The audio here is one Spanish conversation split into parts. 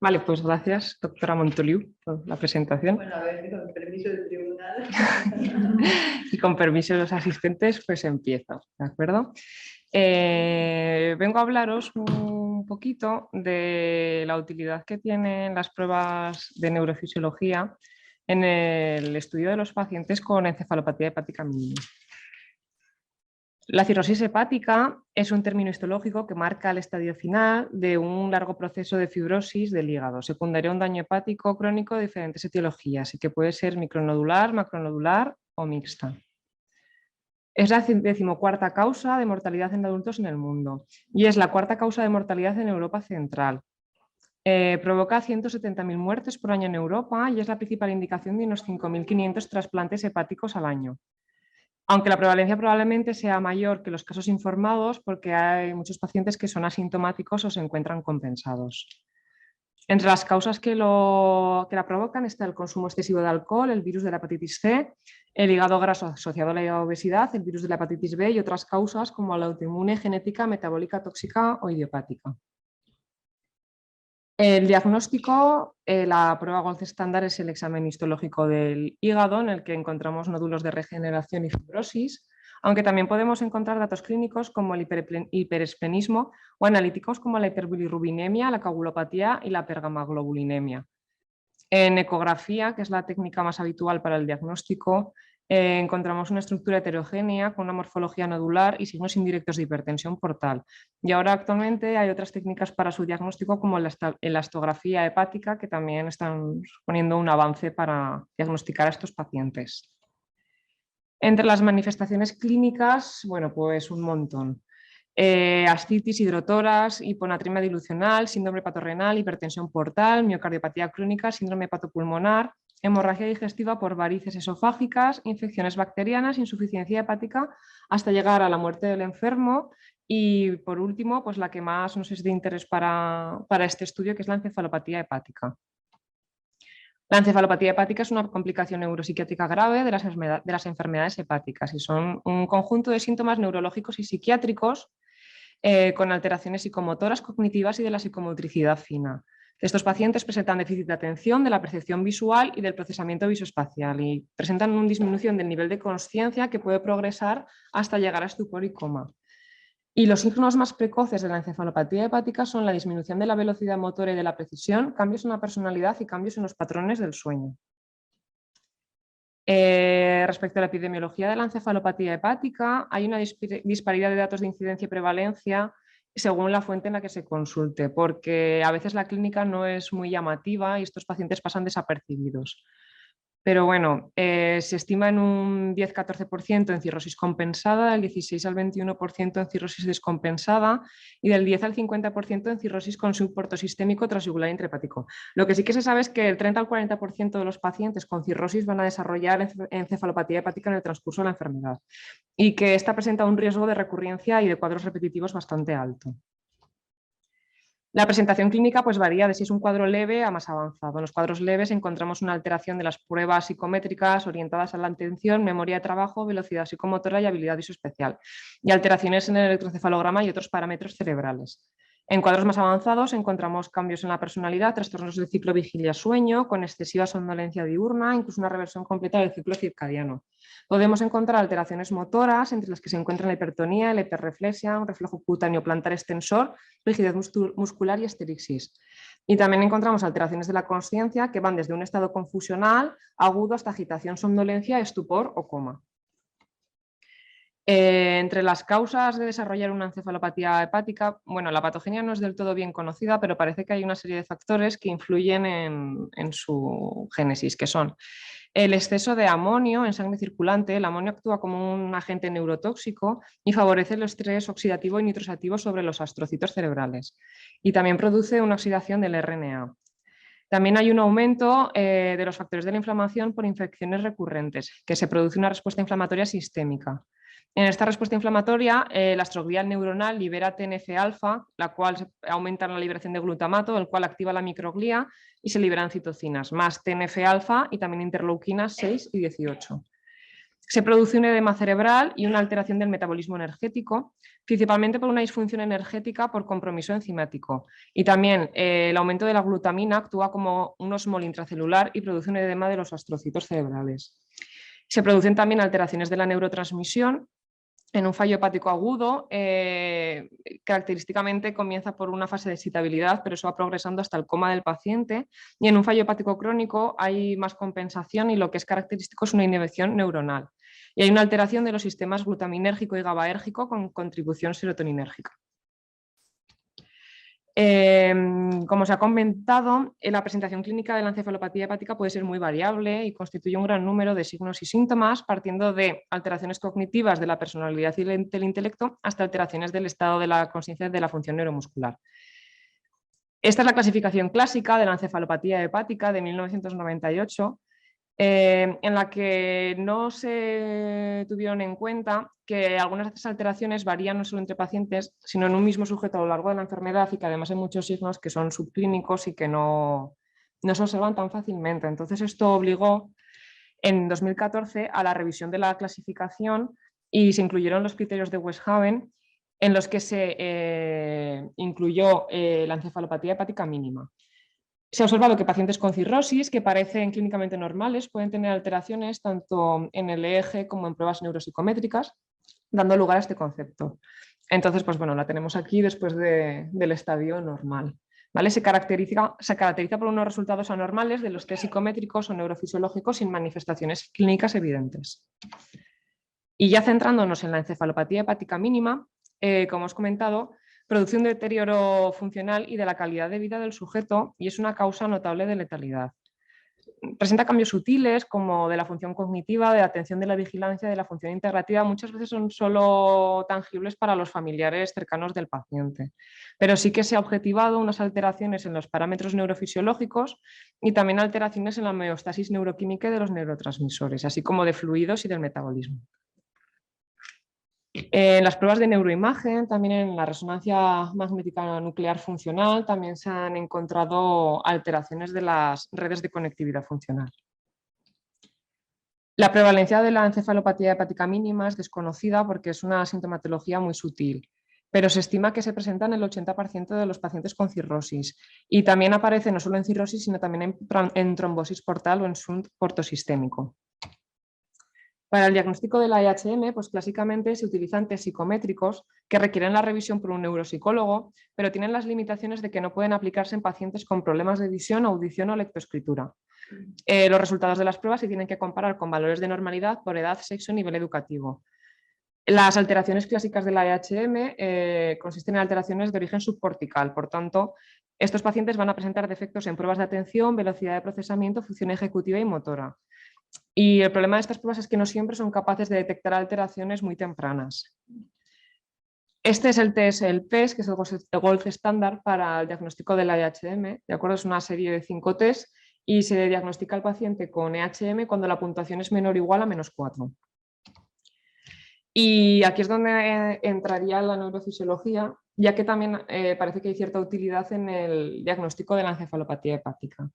Vale, pues gracias, doctora Montoliu, por la presentación. Bueno, a ver, con permiso del tribunal. Y con permiso de los asistentes, pues empiezo, ¿de acuerdo? Vengo a hablaros un poquito de la utilidad que tienen las pruebas de neurofisiología en el estudio de los pacientes con encefalopatía hepática mínima. La cirrosis hepática es un término histológico que marca el estadio final de un largo proceso de fibrosis del hígado, secundario a un daño hepático crónico de diferentes etiologías y que puede ser micronodular, macronodular o mixta. Es la 14ª causa de mortalidad en adultos en el mundo y es la 4ª causa de mortalidad en Europa Central. Provoca 170.000 muertes por año en Europa y es la principal indicación de unos 5.500 trasplantes hepáticos al año. Aunque la prevalencia probablemente sea mayor que los casos informados porque hay muchos pacientes que son asintomáticos o se encuentran compensados. Entre las causas que la provocan está el consumo excesivo de alcohol, el virus de la hepatitis C, el hígado graso asociado a la obesidad, el virus de la hepatitis B y otras causas como la autoinmune, genética, metabólica, tóxica o idiopática. El diagnóstico, la prueba gold estándar es el examen histológico del hígado en el que encontramos nódulos de regeneración y fibrosis, aunque también podemos encontrar datos clínicos como el hiperesplenismo o analíticos como la hiperbilirrubinemia, la coagulopatía y la pergamaglobulinemia. En ecografía, que es la técnica más habitual para el diagnóstico, encontramos una estructura heterogénea con una morfología nodular y signos indirectos de hipertensión portal. Y ahora actualmente hay otras técnicas para su diagnóstico como la elastografía hepática que también están poniendo un avance para diagnosticar a estos pacientes. Entre las manifestaciones clínicas, bueno, pues un montón. Ascitis, hidrotoras, hiponatremia dilucional, síndrome hepatorenal, hipertensión portal, miocardiopatía crónica, síndrome hepatopulmonar, hemorragia digestiva por varices esofágicas, infecciones bacterianas, insuficiencia hepática, hasta llegar a la muerte del enfermo y por último, pues la que más nos es de interés para este estudio, que es la encefalopatía hepática. La encefalopatía hepática es una complicación neuropsiquiátrica grave de las enfermedades hepáticas y son un conjunto de síntomas neurológicos y psiquiátricos con alteraciones psicomotoras, cognitivas y de la psicomotricidad fina. Estos pacientes presentan déficit de atención, de la percepción visual y del procesamiento visoespacial y presentan una disminución del nivel de consciencia que puede progresar hasta llegar a estupor y coma. Y los signos más precoces de la encefalopatía hepática son la disminución de la velocidad motora y de la precisión, cambios en la personalidad y cambios en los patrones del sueño. Respecto a la epidemiología de la encefalopatía hepática, hay una disparidad de datos de incidencia y prevalencia según la fuente en la que se consulte, porque a veces la clínica no es muy llamativa y estos pacientes pasan desapercibidos. Pero bueno, se estima en un 10-14% en cirrosis compensada, del 16 al 21% en cirrosis descompensada y del 10 al 50% en cirrosis con subporto sistémico transyugular intrahepático. Lo que sí que se sabe es que el 30 al 40% de los pacientes con cirrosis van a desarrollar encefalopatía hepática en el transcurso de la enfermedad y que esta presenta un riesgo de recurrencia y de cuadros repetitivos bastante alto. La presentación clínica pues varía de si es un cuadro leve a más avanzado. En los cuadros leves encontramos una alteración de las pruebas psicométricas orientadas a la atención, memoria de trabajo, velocidad psicomotora y habilidad visoespecial, y alteraciones en el electroencefalograma y otros parámetros cerebrales. En cuadros más avanzados encontramos cambios en la personalidad, trastornos del ciclo vigilia-sueño, con excesiva somnolencia diurna, incluso una reversión completa del ciclo circadiano. Podemos encontrar alteraciones motoras, entre las que se encuentran la hipertonía, la hiperreflexia, un reflejo cutáneo plantar extensor, rigidez muscular y esterixis. Y también encontramos alteraciones de la consciencia que van desde un estado confusional agudo hasta agitación, somnolencia, estupor o coma. Entre las causas de desarrollar una encefalopatía hepática, bueno, la patogenia no es del todo bien conocida, pero parece que hay una serie de factores que influyen en su génesis, que son el exceso de amonio en sangre circulante. El amonio actúa como un agente neurotóxico y favorece el estrés oxidativo y nitrosativo sobre los astrocitos cerebrales. Y también produce una oxidación del RNA. También hay un aumento de los factores de la inflamación por infecciones recurrentes, que se produce una respuesta inflamatoria sistémica. En esta respuesta inflamatoria, la astroglial neuronal libera TNF-alfa, la cual aumenta la liberación de glutamato, el cual activa la microglía y se liberan citocinas, más TNF-alfa y también interleuquinas 6 y 18. Se produce un edema cerebral y una alteración del metabolismo energético, principalmente por una disfunción energética por compromiso enzimático. Y también el aumento de la glutamina actúa como un osmol intracelular y produce un edema de los astrocitos cerebrales. Se producen también alteraciones de la neurotransmisión. En un fallo hepático agudo, característicamente comienza por una fase de excitabilidad, pero eso va progresando hasta el coma del paciente. Y en un fallo hepático crónico hay más compensación y lo que es característico es una inhibición neuronal. Y hay una alteración de los sistemas glutaminérgico y GABAérgico con contribución serotoninérgica. Como se ha comentado, la presentación clínica de la encefalopatía hepática puede ser muy variable y constituye un gran número de signos y síntomas, partiendo de alteraciones cognitivas de la personalidad y del intelecto hasta alteraciones del estado de la conciencia y de la función neuromuscular. Esta es la clasificación clásica de la encefalopatía hepática de 1998, en la que no se tuvieron en cuenta que algunas de estas alteraciones varían no solo entre pacientes, sino en un mismo sujeto a lo largo de la enfermedad y que además hay muchos signos que son subclínicos y que no se observan tan fácilmente. Entonces esto obligó en 2014 a la revisión de la clasificación y se incluyeron los criterios de Westhaven en los que se incluyó la encefalopatía hepática mínima. Se ha observado que pacientes con cirrosis, que parecen clínicamente normales, pueden tener alteraciones tanto en el EEG como en pruebas neuropsicométricas, dando lugar a este concepto. Entonces, pues bueno, la tenemos aquí después del estadio normal. ¿Vale? Se caracteriza por unos resultados anormales de los test psicométricos o neurofisiológicos sin manifestaciones clínicas evidentes. Y ya centrándonos en la encefalopatía hepática mínima, como os he comentado, produce un deterioro funcional y de la calidad de vida del sujeto y es una causa notable de letalidad. Presenta cambios sutiles como de la función cognitiva, de la atención de la vigilancia, de la función integrativa. Muchas veces son solo tangibles para los familiares cercanos del paciente. Pero sí que se ha objetivado unas alteraciones en los parámetros neurofisiológicos y también alteraciones en la homeostasis neuroquímica de los neurotransmisores, así como de fluidos y del metabolismo. En las pruebas de neuroimagen, también en la resonancia magnética nuclear funcional, también se han encontrado alteraciones de las redes de conectividad funcional. La prevalencia de la encefalopatía hepática mínima es desconocida porque es una sintomatología muy sutil, pero se estima que se presenta en el 80% de los pacientes con cirrosis y también aparece no solo en cirrosis, sino también en trombosis portal o en shunt portosistémico. Para el diagnóstico de la EHM, pues clásicamente se utilizan test psicométricos que requieren la revisión por un neuropsicólogo, pero tienen las limitaciones de que no pueden aplicarse en pacientes con problemas de visión, audición o lectoescritura. Los resultados de las pruebas se tienen que comparar con valores de normalidad por edad, sexo y nivel educativo. Las alteraciones clásicas de la EHM consisten en alteraciones de origen subcortical, por tanto, estos pacientes van a presentar defectos en pruebas de atención, velocidad de procesamiento, función ejecutiva y motora. Y el problema de estas pruebas es que no siempre son capaces de detectar alteraciones muy tempranas. Este es el test, el PES, que es el gold estándar para el diagnóstico de la EHM. ¿De acuerdo? Es una serie de 5 tests y se diagnostica al paciente con EHM cuando la puntuación es menor o igual a -4. Y aquí es donde entraría la neurofisiología, ya que también parece que hay cierta utilidad en el diagnóstico de la encefalopatía hepática.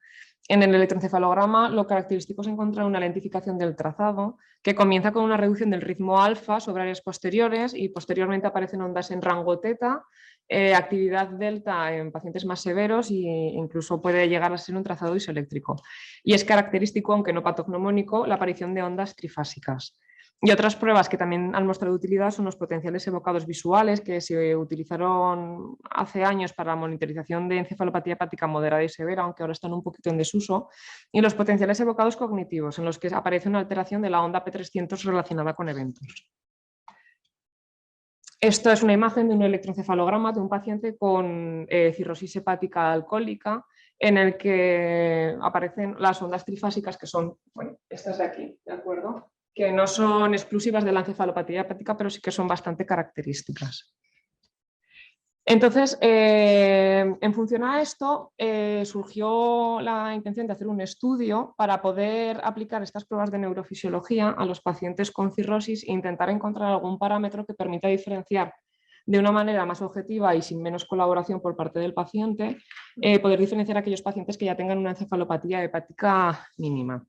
En el electroencefalograma lo característico es encontrar una lentificación del trazado que comienza con una reducción del ritmo alfa sobre áreas posteriores y posteriormente aparecen ondas en rango teta, actividad delta en pacientes más severos e incluso puede llegar a ser un trazado isoeléctrico. Y es característico, aunque no patognomónico, la aparición de ondas trifásicas. Y otras pruebas que también han mostrado utilidad son los potenciales evocados visuales que se utilizaron hace años para la monitorización de encefalopatía hepática moderada y severa, aunque ahora están un poquito en desuso, y los potenciales evocados cognitivos, en los que aparece una alteración de la onda P300 relacionada con eventos. Esto es una imagen de un electroencefalograma de un paciente con cirrosis hepática alcohólica, en el que aparecen las ondas trifásicas, que son, bueno, estas de aquí, ¿de acuerdo?, que no son exclusivas de la encefalopatía hepática, pero sí que son bastante características. Entonces, en función a esto, surgió la intención de hacer un estudio para poder aplicar estas pruebas de neurofisiología a los pacientes con cirrosis e intentar encontrar algún parámetro que permita diferenciar de una manera más objetiva y sin menos colaboración por parte del paciente, poder diferenciar a aquellos pacientes que ya tengan una encefalopatía hepática mínima.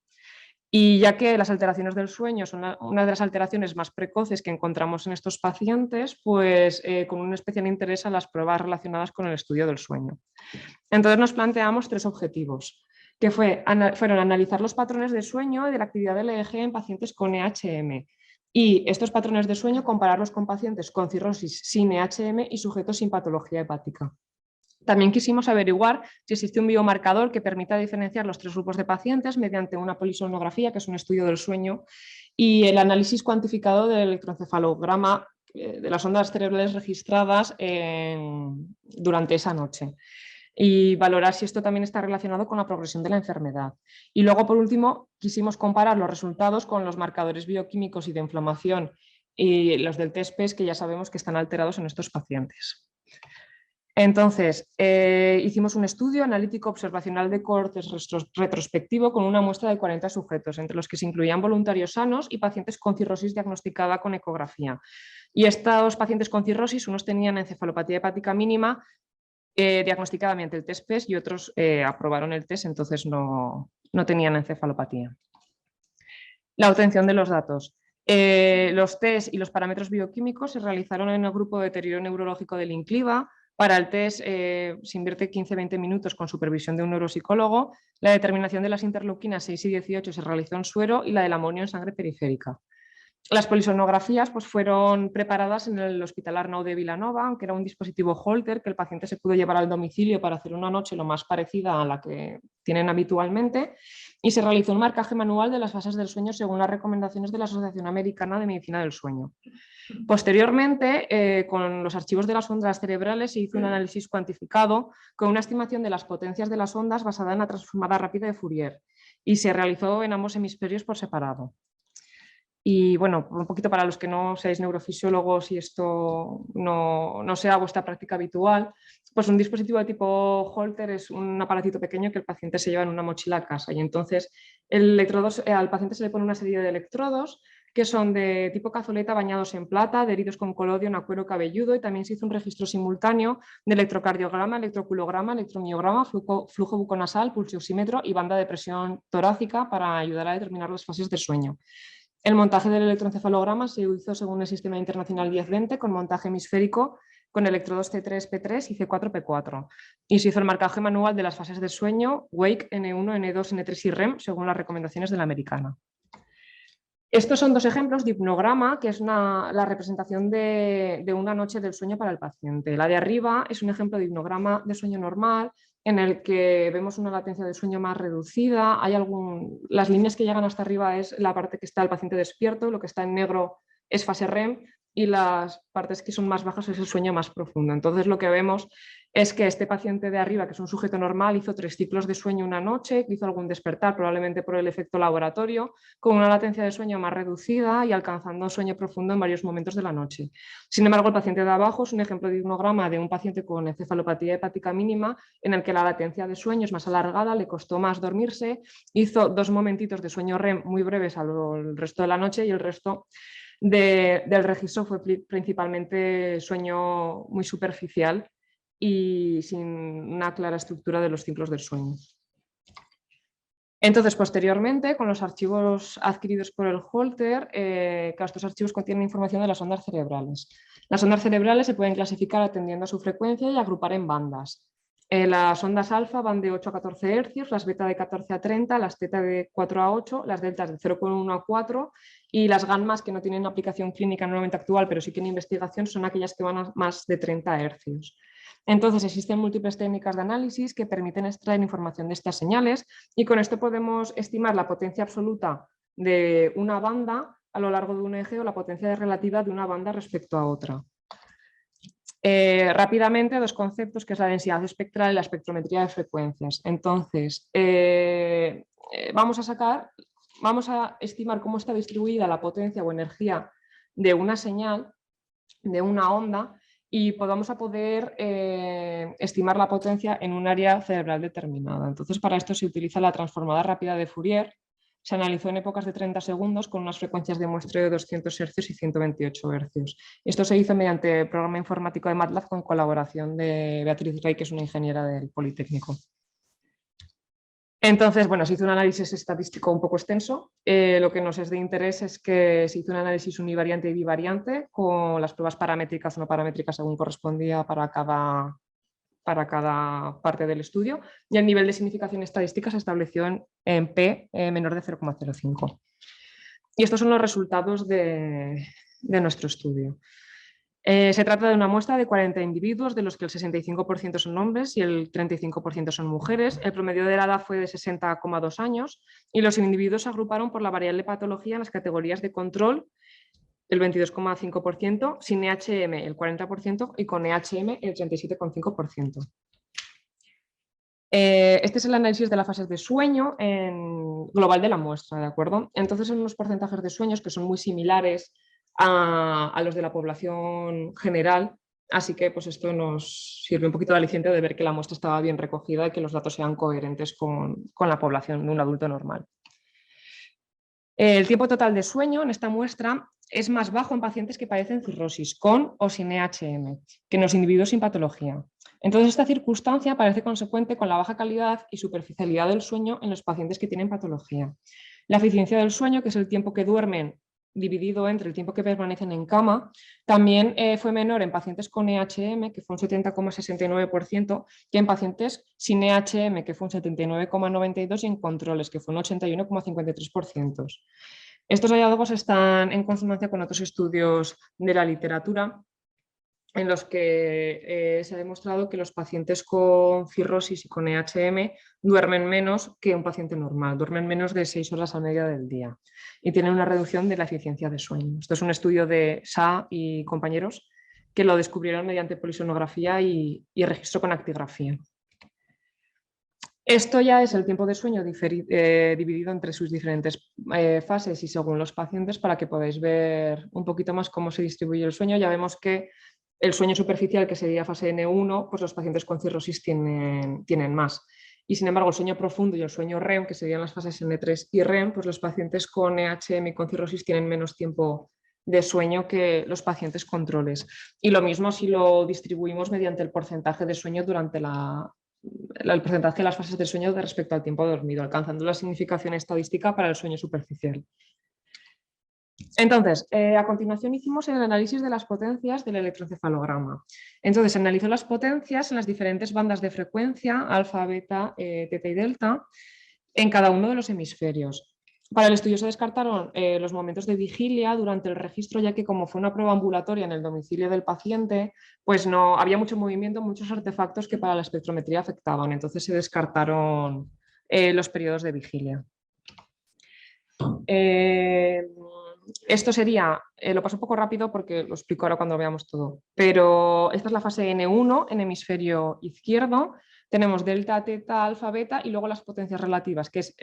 Y ya que las alteraciones del sueño son una de las alteraciones más precoces que encontramos en estos pacientes, pues con un especial interés a las pruebas relacionadas con el estudio del sueño. Entonces nos planteamos 3 objetivos, que fueron analizar los patrones de sueño y de la actividad del EEG en pacientes con EHM. Y estos patrones de sueño compararlos con pacientes con cirrosis sin EHM y sujetos sin patología hepática. También quisimos averiguar si existe un biomarcador que permita diferenciar los 3 grupos de pacientes mediante una polisomnografía, que es un estudio del sueño, y el análisis cuantificado del electroencefalograma de las ondas cerebrales registradas durante esa noche, y valorar si esto también está relacionado con la progresión de la enfermedad. Y luego, por último, quisimos comparar los resultados con los marcadores bioquímicos y de inflamación y los del test-PES, que ya sabemos que están alterados en estos pacientes. Entonces, hicimos un estudio analítico observacional de cohortes retrospectivo con una muestra de 40 sujetos, entre los que se incluían voluntarios sanos y pacientes con cirrosis diagnosticada con ecografía. Y estos pacientes con cirrosis, unos tenían encefalopatía hepática mínima diagnosticada mediante el test PES y otros aprobaron el test, entonces no tenían encefalopatía. La obtención de los datos. Los test y los parámetros bioquímicos se realizaron en el grupo de deterioro neurológico del INCLIVA. Para el test se invierte 15-20 minutos con supervisión de un neuropsicólogo. La determinación de las interleuquinas 6 y 18 se realizó en suero y la del amonio en sangre periférica. Las polisomnografías pues, fueron preparadas en el Hospital Arnau de Vilanova, aunque era un dispositivo Holter que el paciente se pudo llevar al domicilio para hacer una noche lo más parecida a la que tienen habitualmente, y se realizó un marcaje manual de las fases del sueño según las recomendaciones de la Asociación Americana de Medicina del Sueño. Posteriormente, con los archivos de las ondas cerebrales se hizo un análisis cuantificado con una estimación de las potencias de las ondas basada en la transformada rápida de Fourier, y se realizó en ambos hemisferios por separado. Y bueno, un poquito para los que no seáis neurofisiólogos y esto no sea vuestra práctica habitual, pues un dispositivo de tipo Holter es un aparatito pequeño que el paciente se lleva en una mochila a casa, y entonces al paciente se le pone una serie de electrodos que son de tipo cazoleta bañados en plata, adheridos con colodión a cuero cabelludo, y también se hizo un registro simultáneo de electrocardiograma, electroculograma, electromiograma, flujo buconasal, pulsioxímetro y banda de presión torácica para ayudar a determinar las fases de sueño. El montaje del electroencefalograma se hizo según el sistema internacional 1020 con montaje hemisférico con electrodos C3P3 y C4P4. Y se hizo el marcaje manual de las fases de sueño, Wake, N1, N2, N3 y REM, según las recomendaciones de la americana. Estos son 2 ejemplos de hipnograma, que es la representación de una noche del sueño para el paciente. La de arriba es un ejemplo de hipnograma de sueño normal, en el que vemos una latencia de sueño más reducida. Las líneas que llegan hasta arriba es la parte que está el paciente despierto, lo que está en negro es fase REM, y las partes que son más bajas es el sueño más profundo. Entonces lo que vemos es que este paciente de arriba, que es un sujeto normal, hizo 3 ciclos de sueño una noche, hizo algún despertar, probablemente por el efecto laboratorio, con una latencia de sueño más reducida y alcanzando sueño profundo en varios momentos de la noche. Sin embargo, el paciente de abajo es un ejemplo de hipnograma de un paciente con encefalopatía hepática mínima, en el que la latencia de sueño es más alargada, le costó más dormirse, hizo 2 momentitos de sueño REM muy breves al resto de la noche, y el resto del registro fue principalmente sueño muy superficial y sin una clara estructura de los ciclos del sueño. Entonces, posteriormente, con los archivos adquiridos por el Holter, estos archivos contienen información de las ondas cerebrales. Las ondas cerebrales se pueden clasificar atendiendo a su frecuencia y agrupar en bandas. Las ondas alfa van de 8 a 14 Hz, las beta de 14 a 30, las teta de 4 a 8, las deltas de 0,1 a 4, y las gammas, que no tienen aplicación clínica normalmente actual, pero sí que en investigación, son aquellas que van a más de 30 Hz. Entonces, existen múltiples técnicas de análisis que permiten extraer información de estas señales, y con esto podemos estimar la potencia absoluta de una banda a lo largo de un eje o la potencia relativa de una banda respecto a otra. Rápidamente, 2 conceptos, que es la densidad espectral y la espectrometría de frecuencias. Entonces, vamos a estimar cómo está distribuida la potencia o energía de una señal, de una onda, y vamos a poder estimar la potencia en un área cerebral determinada. Entonces, para esto se utiliza la transformada rápida de Fourier. Se analizó en épocas de 30 segundos con unas frecuencias de muestreo de 200 Hz y 128 Hz. Esto se hizo mediante el programa informático de MATLAB con colaboración de Beatriz Rey, que es una ingeniera del Politécnico. Entonces, bueno, se hizo un análisis estadístico un poco extenso. Lo que nos es de interés es que se hizo un análisis univariante y bivariante con las pruebas paramétricas o no paramétricas según correspondía para cada parte del estudio, y el nivel de significación estadística se estableció en P menor de 0,05. Y estos son los resultados de nuestro estudio. Se trata de una muestra de 40 individuos, de los que el 65% son hombres y el 35% son mujeres. El promedio de la edad fue de 60,2 años y los individuos se agruparon por la variable patología en las categorías de control, el 22,5%, sin EHM el 40% y con EHM el 37,5%. Este es el análisis de las fases de sueño global de la muestra, ¿de acuerdo? Entonces son unos porcentajes de sueños que son muy similares a los de la población general, así que pues esto nos sirve un poquito de aliciente de ver que la muestra estaba bien recogida y que los datos sean coherentes con la población de un adulto normal. El tiempo total de sueño en esta muestra es más bajo en pacientes que padecen cirrosis con o sin EHM que en los individuos sin patología. Entonces, esta circunstancia parece consecuente con la baja calidad y superficialidad del sueño en los pacientes que tienen patología. La eficiencia del sueño, que es el tiempo que duermen dividido entre el tiempo que permanecen en cama, también fue menor en pacientes con EHM, que fue un 70,69%, que en pacientes sin EHM, que fue un 79,92%, y en controles, que fue un 81,53%. Estos hallazgos están en consonancia con otros estudios de la literatura, en los que se ha demostrado que los pacientes con cirrosis y con EHM duermen menos que un paciente normal, duermen menos de 6 horas a media del día y tienen una reducción de la eficiencia de sueño. Esto es un estudio de Sa y compañeros que lo descubrieron mediante polisonografía y registro con actigrafía. Esto ya es el tiempo de sueño dividido entre sus diferentes fases y según los pacientes, para que podáis ver un poquito más cómo se distribuye el sueño. Ya vemos que el sueño superficial, que sería fase N1, pues los pacientes con cirrosis tienen más. Y sin embargo, el sueño profundo y el sueño REM, que serían las fases N3 y REM, pues los pacientes con EHM y con cirrosis tienen menos tiempo de sueño que los pacientes controles. Y lo mismo si lo distribuimos mediante el porcentaje de sueño durante el porcentaje de las fases del sueño respecto al tiempo dormido, alcanzando la significación estadística para el sueño superficial. Entonces, a continuación hicimos el análisis de las potencias del electroencefalograma. Entonces, se analizó las potencias en las diferentes bandas de frecuencia, alfa, beta, teta y delta, en cada uno de los hemisferios. Para el estudio se descartaron los momentos de vigilia durante el registro, ya que como fue una prueba ambulatoria en el domicilio del paciente, pues no había mucho movimiento, muchos artefactos que para la espectrometría afectaban. Entonces se descartaron los periodos de vigilia. Esto sería, lo paso un poco rápido porque lo explico ahora cuando lo veamos todo, pero esta es la fase N1 en hemisferio izquierdo. Tenemos delta, teta, alfa, beta y luego las potencias relativas, que es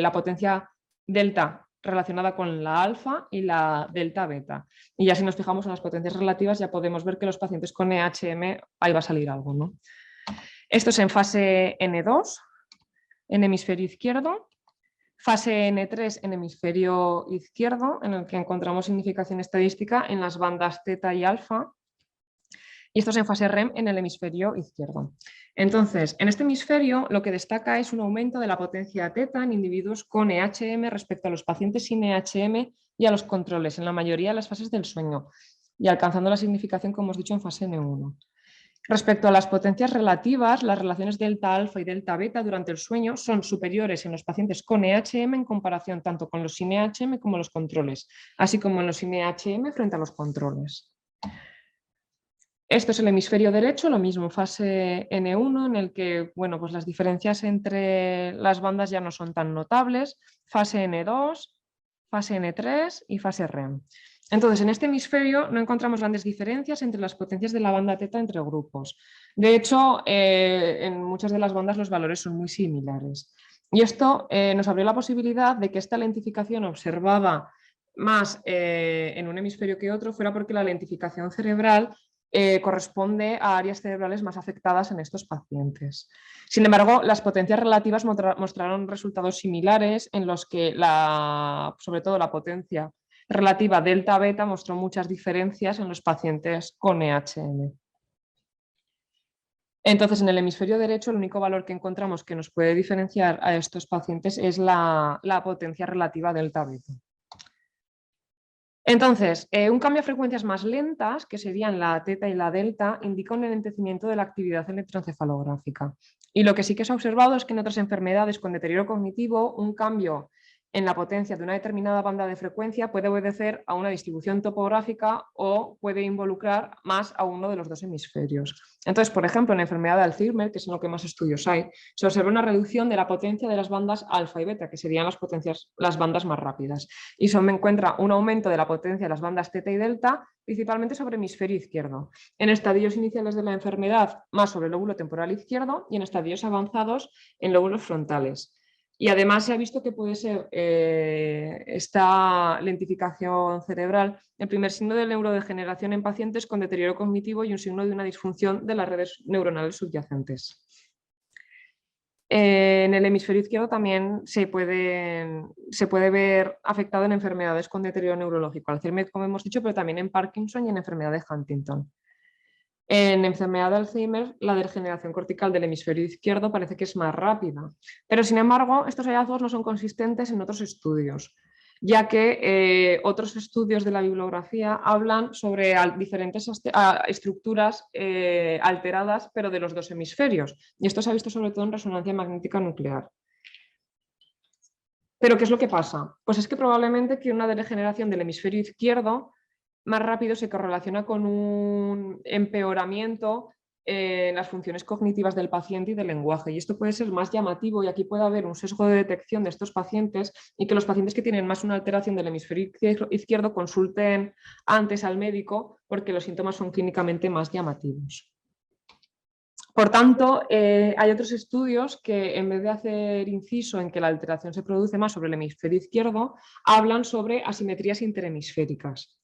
la potencia delta relacionada con la alfa y la delta beta. Y ya si nos fijamos en las potencias relativas ya podemos ver que los pacientes con EHM ahí va a salir algo, ¿no? Esto es en fase N2 en hemisferio izquierdo. Fase N3 en hemisferio izquierdo, en el que encontramos significación estadística en las bandas teta y alfa. Y esto es en fase REM en el hemisferio izquierdo. Entonces, en este hemisferio lo que destaca es un aumento de la potencia teta en individuos con EHM respecto a los pacientes sin EHM y a los controles en la mayoría de las fases del sueño, y alcanzando la significación, como hemos dicho, en fase N1. Respecto a las potencias relativas, las relaciones delta alfa y delta beta durante el sueño son superiores en los pacientes con EHM en comparación tanto con los sin EHM como los controles, así como en los sin EHM frente a los controles. Esto es el hemisferio derecho, lo mismo, fase N1, en el que bueno, pues las diferencias entre las bandas ya no son tan notables, fase N2, fase N3 y fase REM. Entonces, en este hemisferio no encontramos grandes diferencias entre las potencias de la banda teta entre grupos. De hecho, en muchas de las bandas los valores son muy similares. Y esto nos abrió la posibilidad de que esta lentificación observada más en un hemisferio que otro fuera porque la lentificación cerebral corresponde a áreas cerebrales más afectadas en estos pacientes. Sin embargo, las potencias relativas mostraron resultados similares en los que sobre todo la potencia relativa delta-beta mostró muchas diferencias en los pacientes con EHM. Entonces, en el hemisferio derecho, el único valor que encontramos que nos puede diferenciar a estos pacientes es la potencia relativa delta beta. Entonces, un cambio a frecuencias más lentas, que serían la teta y la delta, indica un enlentecimiento de la actividad electroencefalográfica. Y lo que sí que se ha observado es que en otras enfermedades con deterioro cognitivo, un cambio en la potencia de una determinada banda de frecuencia puede obedecer a una distribución topográfica o puede involucrar más a uno de los dos hemisferios. Entonces, por ejemplo, en la enfermedad de Alzheimer, que es en lo que más estudios hay, se observa una reducción de la potencia de las bandas alfa y beta, que serían las bandas más rápidas. Y se encuentra un aumento de la potencia de las bandas teta y delta, principalmente sobre el hemisferio izquierdo. En estadios iniciales de la enfermedad, más sobre el lóbulo temporal izquierdo, y en estadios avanzados en lóbulos frontales. Y además se ha visto que puede ser esta lentificación cerebral el primer signo de neurodegeneración en pacientes con deterioro cognitivo y un signo de una disfunción de las redes neuronales subyacentes. En el hemisferio izquierdo también se puede ver afectado en enfermedades con deterioro neurológico, Alzheimer, como hemos dicho, pero también en Parkinson y en enfermedad de Huntington. En enfermedad de Alzheimer, la degeneración cortical del hemisferio izquierdo parece que es más rápida, pero sin embargo, estos hallazgos no son consistentes en otros estudios, ya que otros estudios de la bibliografía hablan sobre diferentes estructuras alteradas, pero de los dos hemisferios, y esto se ha visto sobre todo en resonancia magnética nuclear. ¿Pero qué es lo que pasa? Pues es que probablemente que una degeneración del hemisferio izquierdo más rápido se correlaciona con un empeoramiento en las funciones cognitivas del paciente y del lenguaje. Y esto puede ser más llamativo y aquí puede haber un sesgo de detección de estos pacientes y que los pacientes que tienen más una alteración del hemisferio izquierdo consulten antes al médico porque los síntomas son clínicamente más llamativos. Por tanto, hay otros estudios que en vez de hacer inciso en que la alteración se produce más sobre el hemisferio izquierdo, hablan sobre asimetrías interhemisféricas.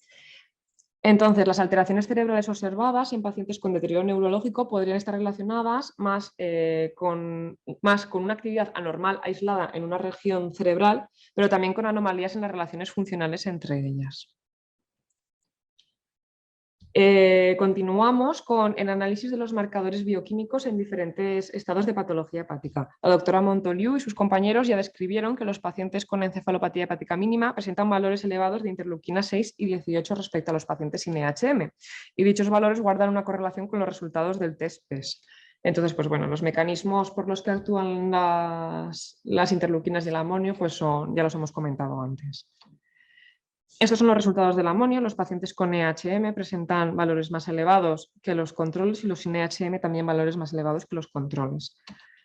Entonces, las alteraciones cerebrales observadas en pacientes con deterioro neurológico podrían estar relacionadas más con una actividad anormal aislada en una región cerebral, pero también con anomalías en las relaciones funcionales entre ellas. Continuamos con el análisis de los marcadores bioquímicos en diferentes estados de patología hepática. La doctora Montoliu y sus compañeros ya describieron que los pacientes con encefalopatía hepática mínima presentan valores elevados de interleuquina 6 y 18 respecto a los pacientes sin EHM, y dichos valores guardan una correlación con los resultados del test PES. Entonces, pues bueno, los mecanismos por los que actúan las interleuquinas y el amonio, pues ya los hemos comentado antes. Estos son los resultados del amonio. Los pacientes con EHM presentan valores más elevados que los controles y los sin EHM también valores más elevados que los controles.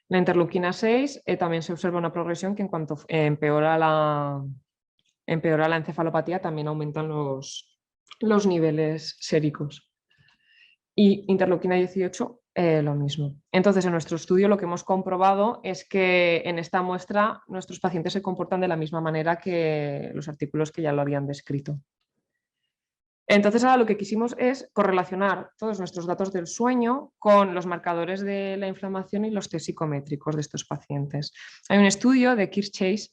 La interleuquina 6 también se observa una progresión que en cuanto empeora la encefalopatía también aumentan los niveles séricos. Y interleuquina 18 lo mismo. Entonces, en nuestro estudio lo que hemos comprobado es que en esta muestra nuestros pacientes se comportan de la misma manera que los artículos que ya lo habían descrito. Entonces, ahora lo que quisimos es correlacionar todos nuestros datos del sueño con los marcadores de la inflamación y los test psicométricos de estos pacientes. Hay un estudio de Kirk Chase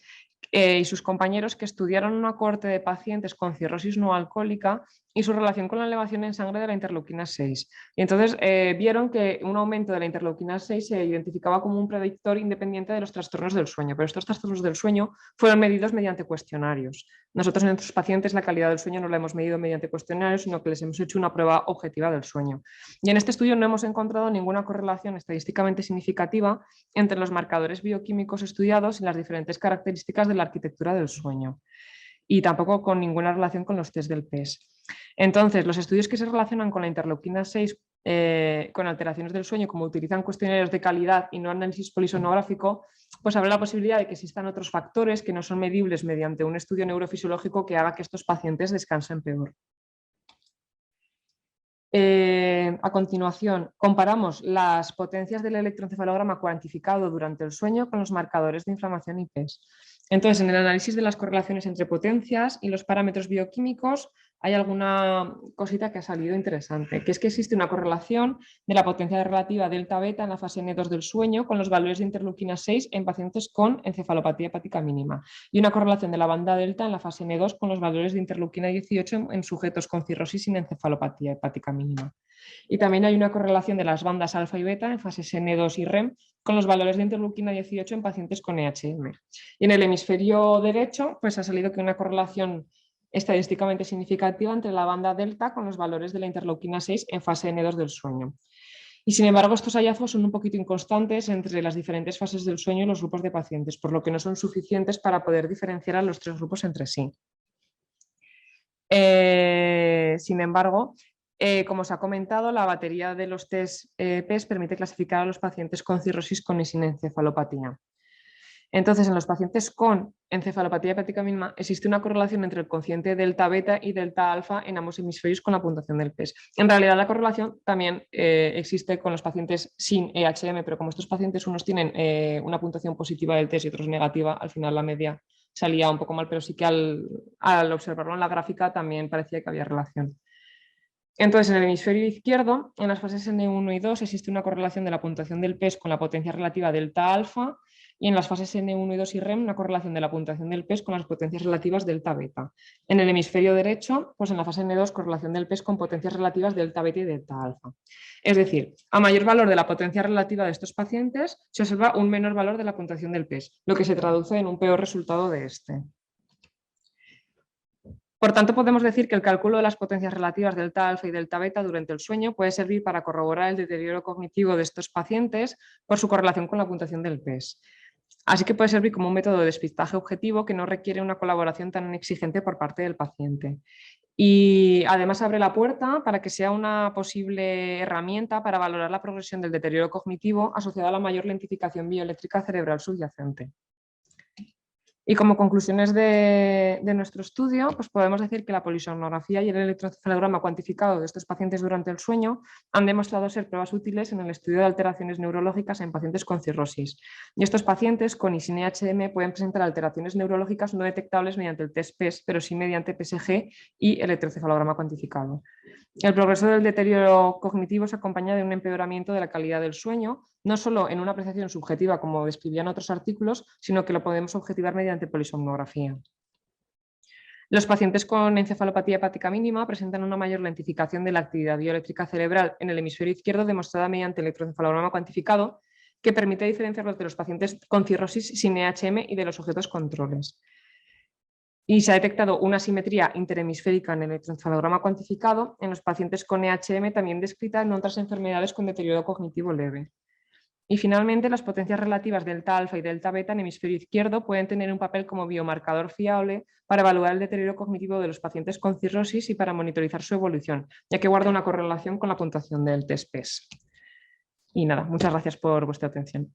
y sus compañeros que estudiaron una cohorte de pacientes con cirrosis no alcohólica y su relación con la elevación en sangre de la interleuquina 6. Y entonces vieron que un aumento de la interleuquina 6 se identificaba como un predictor independiente de los trastornos del sueño, pero estos trastornos del sueño fueron medidos mediante cuestionarios. Nosotros en nuestros pacientes la calidad del sueño no la hemos medido mediante cuestionarios, sino que les hemos hecho una prueba objetiva del sueño. Y en este estudio no hemos encontrado ninguna correlación estadísticamente significativa entre los marcadores bioquímicos estudiados y las diferentes características de la arquitectura del sueño, y tampoco con ninguna relación con los test del PES. Entonces, los estudios que se relacionan con la interleuquina 6 con alteraciones del sueño, como utilizan cuestionarios de calidad y no análisis polisonográfico, pues habrá la posibilidad de que existan otros factores que no son medibles mediante un estudio neurofisiológico que haga que estos pacientes descansen peor. A continuación, comparamos las potencias del electroencefalograma cuantificado durante el sueño con los marcadores de inflamación y PES. Entonces, en el análisis de las correlaciones entre potencias y los parámetros bioquímicos, hay alguna cosita que ha salido interesante, que es que existe una correlación de la potencia relativa delta-beta en la fase N2 del sueño con los valores de interleuquina 6 en pacientes con encefalopatía hepática mínima y una correlación de la banda delta en la fase N2 con los valores de interleuquina 18 en sujetos con cirrosis sin encefalopatía hepática mínima. Y también hay una correlación de las bandas alfa y beta en fases N2 y REM con los valores de interleuquina 18 en pacientes con EHM. Y en el hemisferio derecho, pues ha salido que una correlación estadísticamente significativa entre la banda delta con los valores de la interleuquina 6 en fase N2 del sueño. Y sin embargo, estos hallazgos son un poquito inconstantes entre las diferentes fases del sueño y los grupos de pacientes, por lo que no son suficientes para poder diferenciar a los tres grupos entre sí. Sin embargo, como os ha comentado, la batería de los test PES permite clasificar a los pacientes con cirrosis con y sin encefalopatía. Entonces, en los pacientes con encefalopatía hepática mínima existe una correlación entre el cociente delta beta y delta alfa en ambos hemisferios con la puntuación del PES. En realidad, la correlación también existe con los pacientes sin EHM, pero como estos pacientes unos tienen una puntuación positiva del test y otros negativa, al final la media salía un poco mal, pero sí que al observarlo en la gráfica también parecía que había relación. Entonces, en el hemisferio izquierdo, en las fases N1 y 2 existe una correlación de la puntuación del PES con la potencia relativa delta alfa y en las fases N1 y 2 y REM una correlación de la puntuación del PES con las potencias relativas delta beta. En el hemisferio derecho, pues en la fase N2 correlación del PES con potencias relativas delta beta y delta alfa. Es decir, a mayor valor de la potencia relativa de estos pacientes se observa un menor valor de la puntuación del PES, lo que se traduce en un peor resultado de este. Por tanto, podemos decir que el cálculo de las potencias relativas delta alfa y delta beta durante el sueño puede servir para corroborar el deterioro cognitivo de estos pacientes por su correlación con la puntuación del PES. Así que puede servir como un método de despistaje objetivo que no requiere una colaboración tan exigente por parte del paciente. Y además abre la puerta para que sea una posible herramienta para valorar la progresión del deterioro cognitivo asociada a la mayor lentificación bioeléctrica cerebral subyacente. Y como conclusiones de nuestro estudio, pues podemos decir que la polisomnografía y el electroencefalograma cuantificado de estos pacientes durante el sueño han demostrado ser pruebas útiles en el estudio de alteraciones neurológicas en pacientes con cirrosis. Y estos pacientes con y sin EHM pueden presentar alteraciones neurológicas no detectables mediante el test PES, pero sí mediante PSG y electroencefalograma cuantificado. El progreso del deterioro cognitivo se acompaña de un empeoramiento de la calidad del sueño, no solo en una apreciación subjetiva como describían otros artículos, sino que lo podemos objetivar mediante polisomnografía. Los pacientes con encefalopatía hepática mínima presentan una mayor lentificación de la actividad bioeléctrica cerebral en el hemisferio izquierdo demostrada mediante electroencefalograma cuantificado, que permite diferenciarlos de los pacientes con cirrosis sin EHM y de los sujetos controles. Y se ha detectado una asimetría interhemisférica en el electroencefalograma cuantificado en los pacientes con EHM, también descrita en otras enfermedades con deterioro cognitivo leve. Y finalmente, las potencias relativas delta alfa y delta beta en hemisferio izquierdo pueden tener un papel como biomarcador fiable para evaluar el deterioro cognitivo de los pacientes con cirrosis y para monitorizar su evolución, ya que guarda una correlación con la puntuación del test PES. Y nada, muchas gracias por vuestra atención.